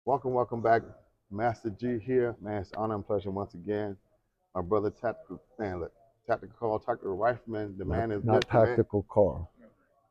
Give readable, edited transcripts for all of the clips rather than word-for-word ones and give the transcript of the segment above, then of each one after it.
Welcome back. Master G here. Man, it's an honor and pleasure once again. My brother Tactical Karl, Tactical Rifleman. The Not man is not good, the man. tactical Karl.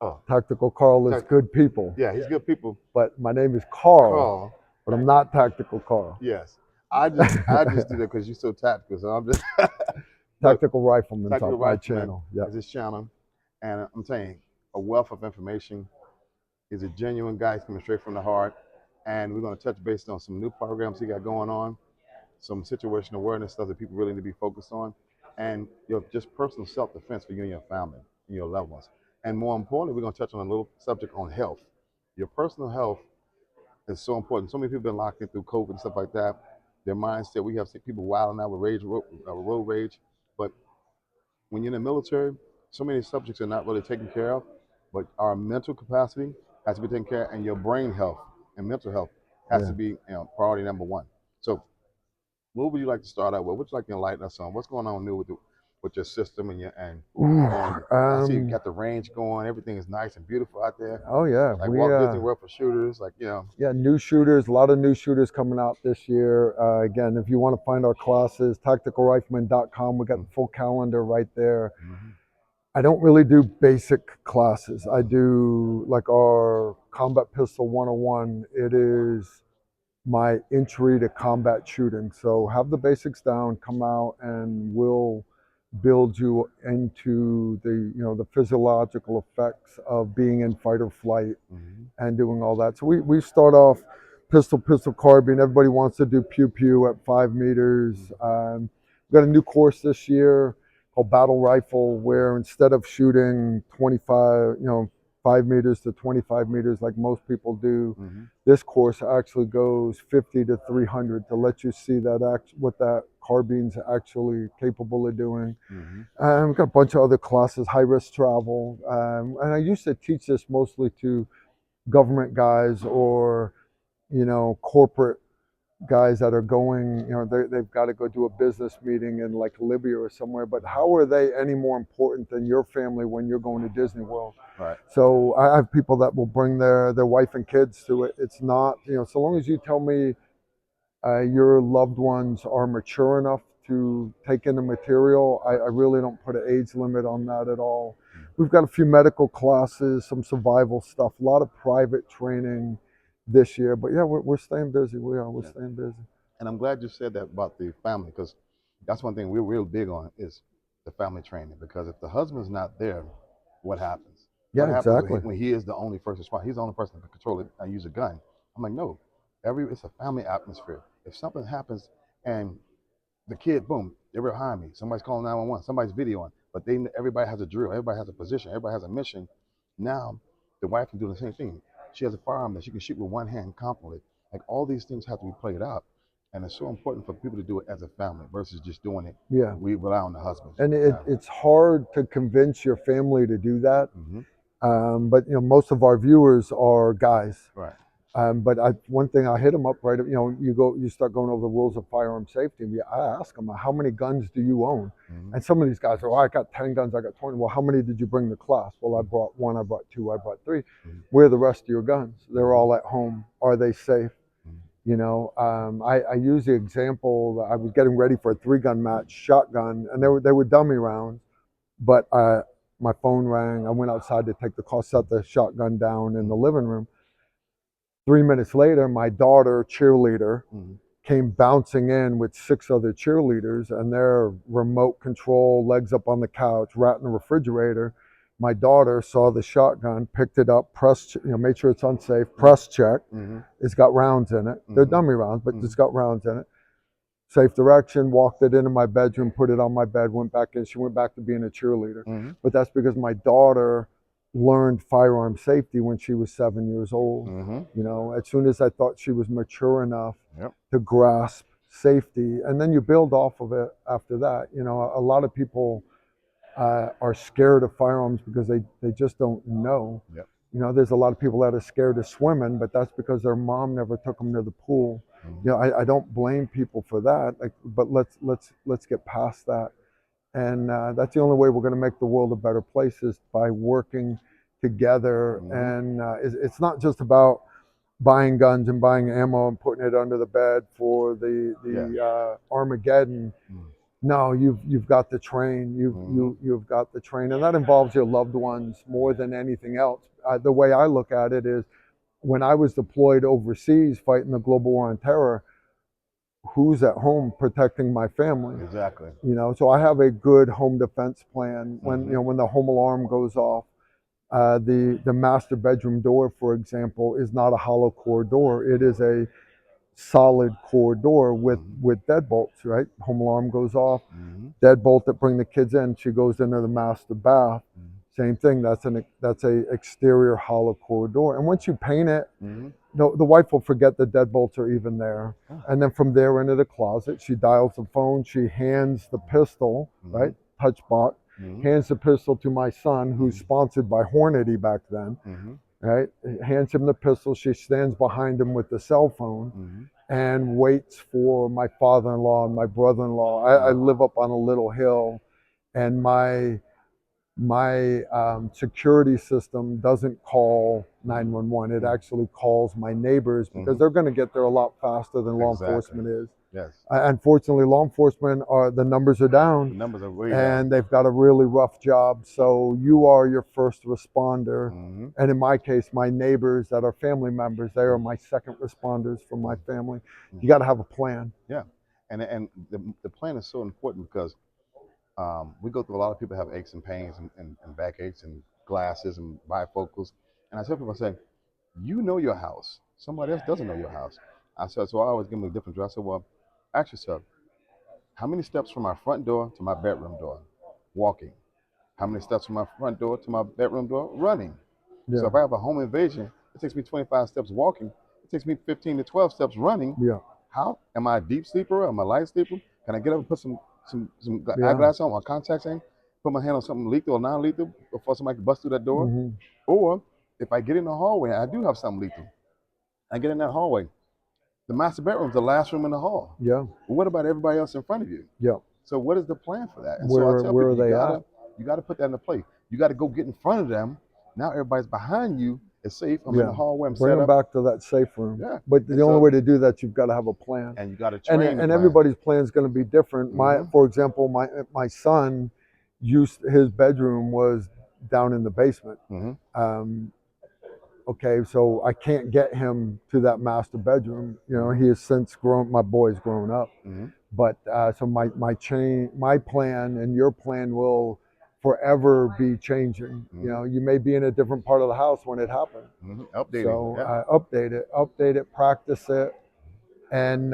Oh, Tactical Karl is tac- good people, yeah, he's good people. but my name is Karl, Karl, but I'm not tactical Karl. yes. I just do that because you're so tactical. So I'm just, but Tactical Rifleman's Tactical my Rifleman channel. Yep. is his channel. And I'm saying a wealth of information. He's a genuine guy. He's coming straight from the heart. And we're going to touch base on some new programs he got going on, some situational awareness stuff that people really need to be focused on, and your just personal self-defense for you and your family and your loved ones. And more importantly, we're going to touch on a little subject on health. Your personal health is so important. So many people have been locked in through COVID and stuff like that. Their mindset, we have people wilding out with road rage. But when you're in the military, so many subjects are not really taken care of, but our mental capacity has to be taken care of, and your brain health and mental health has to Yeah. be priority number one. So what would you like to start out with? What would you like to enlighten us on? What's going on new with your system and your Ooh, and I see you got the range going. Everything is nice and beautiful out there. oh yeah, Like we Walt Disney World for shooters. Like yeah, new shooters, a lot of new shooters coming out this year. Again, if you want to find our classes, tacticalrifleman.com, we got the full calendar right there. mm-hmm. I don't really do basic classes. I do like our combat pistol 101. It is my entry to combat shooting. So have the basics down, come out, and we'll build you into the physiological effects of being in fight or flight Mm-hmm. and doing all that. So we start off pistol carbine. Everybody wants to do pew pew at 5 meters. We've got a new course this year called battle rifle, where instead of shooting 25, 5 meters to 25 meters like most people do, Mm-hmm. this course actually goes 50 to 300 to let you see what that carbine's actually capable of doing. Mm-hmm. We've got a bunch of other classes, high risk travel, and I used to teach this mostly to government guys or corporate guys that are going, they've got to go do a business meeting in like Libya or somewhere. But how are they any more important than your family when you're going to Disney World? Right. So I have people that will bring their wife and kids to it. It's not, so long as you tell me your loved ones are mature enough to take in the material, I really don't put an age limit on that at all. We've got a few medical classes, some survival stuff, a lot of private training this year. But yeah, we're staying busy. We're Yeah. staying busy. And I'm glad you said that about the family because that's one thing we're real big on is the family training. Because if the husband's not there, what happens? What Yeah, happens exactly. when he is the only first responder? He's the only person that can control it and use a gun. I'm like, no, it's a family atmosphere. If something happens and the kid, boom, they're behind me. Somebody's calling 911. Somebody's videoing. But everybody has a drill. Everybody has a position. Everybody has a mission. Now, the wife can do the same thing. She has a firearm that she can shoot with one hand confidently. Like all these things have to be played out, and it's so important for people to do it as a family versus just doing it. Yeah. We rely on the husband. And Yeah. it's hard to convince your family to do that. Mm-hmm. But most of our viewers are guys. Right. But one thing I hit them up right. You start going over the rules of firearm safety. And I ask them, how many guns do you own? Mm-hmm. And some of these guys are, I got 10 guns, I got 20. Well, how many did you bring to class? Well, I brought one, I brought two, I brought three. Mm-hmm. Where are the rest of your guns? They're all at home. Are they safe? Mm-hmm. I use the example that I was getting ready for a 3-gun match, shotgun, and they were dummy rounds, but my phone rang. I went outside to take the call, set the shotgun down in the living room. 3 minutes later, my daughter, cheerleader, Mm-hmm. came bouncing in with 6 other cheerleaders, and they're remote control, legs up on the couch, rat in the refrigerator. My daughter saw the shotgun, picked it up, pressed, made sure it's unsafe, press check. Mm-hmm. It's got rounds in it. They're Mm-hmm. dummy rounds, but Mm-hmm. it's got rounds in it. Safe direction, walked it into my bedroom, put it on my bed, went back in. She went back to being a cheerleader. Mm-hmm. But that's because my daughter learned firearm safety when she was 7 years old. Mm-hmm. As soon as I thought she was mature enough Yep. to grasp safety, and then you build off of it after that. A lot of people are scared of firearms because they just don't know. Yep. There's a lot of people that are scared of swimming, but that's because their mom never took them to the pool. Mm-hmm. I don't blame people for that, but let's get past that. And that's the only way we're going to make the world a better place is by working together. Mm-hmm. And it's not just about buying guns and buying ammo and putting it under the bed for the Yeah. Armageddon. Mm. No, you've got to train. Mm-hmm. You've got to train, and that involves your loved ones more than anything else. The way I look at it is, when I was deployed overseas fighting the global war on terror, who's at home protecting my family? Exactly. You know, so I have a good home defense plan. When Mm-hmm. when the home alarm goes off, the master bedroom door, for example, is not a hollow core door. It is a solid core door Mm-hmm. with deadbolts. Right, home alarm goes off, Mm-hmm. deadbolt that bring the kids in. She goes into the master bath. Same thing. That's a exterior hollow core door. And once you paint it, Mm-hmm. no, the wife will forget the deadbolts are even there. Oh. And then from there into the closet, she dials the phone. She hands the pistol, Mm-hmm. right, touch box, Mm-hmm. hands the pistol to my son, who's sponsored by Hornady back then, Mm-hmm. right? Hands him the pistol. She stands behind him with the cell phone Mm-hmm. and waits for my father-in-law and my brother-in-law. I live up on a little hill, and my security system doesn't call 911. It actually calls my neighbors, because Mm-hmm. they're going to get there a lot faster than law Exactly. enforcement is. Yes. Unfortunately, law enforcement the numbers are The down, numbers are way down. and they've got a really rough job. So you are your first responder. Mm-hmm. And in my case, my neighbors that are family members, they are my second responders for my family. You got to have a plan. Yeah. And the plan is so important because we go through a lot of people have aches and pains and back aches and glasses and bifocals. And I tell people, I say, you know your house. Somebody else doesn't know your house. I said, so I always give them a different dress. I said, well, ask yourself, how many steps from my front door to my bedroom door? Walking. How many steps from my front door to my bedroom door? Running. So Yeah. if I have a home invasion, it takes me 25 steps walking. It takes me 15 to 12 steps running. Yeah. How? Am I a deep sleeper? Am I a light sleeper? Can I get up and put some Yeah. eyeglasses on or contacts in? Put my hand on something lethal or non-lethal before somebody can bust through that door? Hmm. Or if I get in the hallway, I do have something lethal. I get in that hallway. The master bedroom is the last room in the hall. Yeah. But what about everybody else in front of you? Yeah. So what is the plan for that? And so I tell Where people are they at? you gotta put that into play. You gotta go get in front of them. Now everybody's behind you. It's safe. I'm in the Yeah. hallway. I'm Bring set them up. back to that safe room. Yeah. But And the only so way to do that, you've got to have a plan. and you gotta And train the plan. everybody's plan is going to be different. Mm-hmm. For example, my son his bedroom was down in the basement. Mm-hmm. Um, okay, so I can't get him to that master bedroom. You know, Mm-hmm. he has since grown. My boy's grown up. Mm-hmm. But so my plan and your plan will forever be changing. You Mm-hmm. know, you may be in a different part of the house when it happened. Mm-hmm. Updating. So Yeah. update it, practice it. And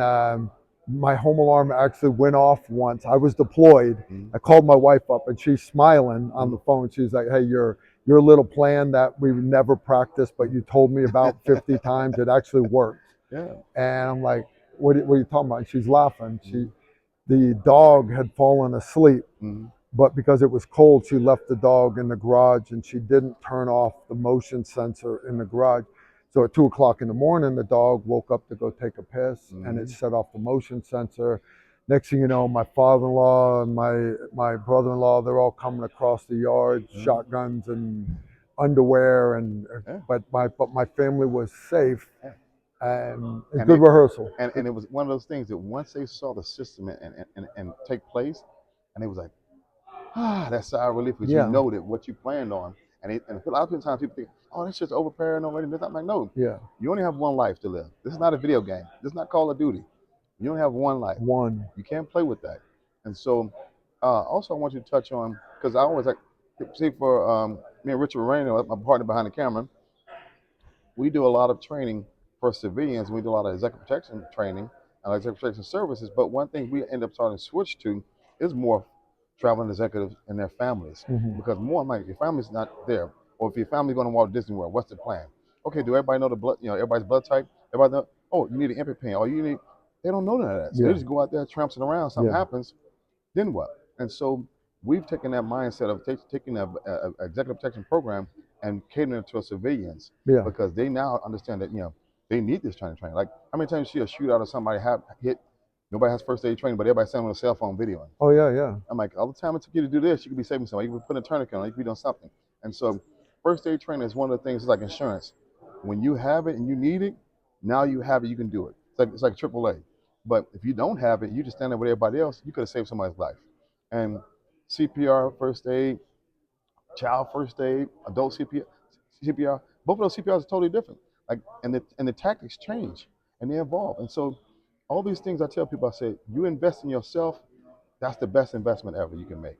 my home alarm actually went off once. I was deployed. Mm-hmm. I called my wife up, and she's smiling on the Mm-hmm. phone. She's like, "Hey, your little plan that we never practiced, but you told me about 50 times, it actually worked." Yeah. And I'm like, what are you talking about?" And she's laughing. Mm-hmm. The dog had fallen asleep, Mm-hmm. but because it was cold, she left the dog in the garage, and she didn't turn off the motion sensor in the garage. So at 2 o'clock in the morning, the dog woke up to go take a piss, and it Mm-hmm. set off the motion sensor. Next thing you know, my father-in-law and my brother-in-law, they're all coming across the yard, Mm-hmm. shotguns and underwear, and Yeah. but my family was safe, Yeah. and a And good rehearsal. and it was one of those things that once they saw the system and take place, and it was like, that sigh of relief because you Yeah, know that what you planned on. And a lot of times people think, oh, that's just over paranoid. And I'm like, no, yeah, you only have one life to live. This is not a video game. This is not Call of Duty. You only have one life. one. You can't play with that. And so, also, I want you to touch on, because I always like, see, for me and Richard Moreno, my partner behind the camera, we do a lot of training for civilians. We do a lot of executive protection training and executive protection services. But one thing we end up starting to switch to is more traveling executives and their families. Hmm. Because more like your family's not there, or if your family's going to Walt Disney World, what's the plan? Okay, do everybody know the blood? You know, everybody's blood type. Everybody know. Oh, you need an EpiPen. Or you need. They don't know none of that. So they Yeah, just go out there tramping around. Something yeah, happens, then what? And so we've taken that mindset of taking a executive protection program and catering it to civilians yeah. because they now understand that they need this training. Like how many times you see a shootout or somebody have hit, nobody has first aid training, but everybody's sitting on a cell phone videoing. Oh yeah, yeah, I'm like, all the time it took you to do this, you could be saving somebody. You could be putting a tourniquet on, you could be doing something. And so first aid training is one of the things like insurance. When you have it and you need it, Now you have it, you can do it. It's like AAA. But if you don't have it, you just stand there with everybody else, you could have saved somebody's life. And CPR, first aid, child first aid, adult CPR, both of those CPRs are totally different. Like, and the tactics change and they evolve. And so all these things I tell people, I say, you invest in yourself, that's the best investment ever you can make.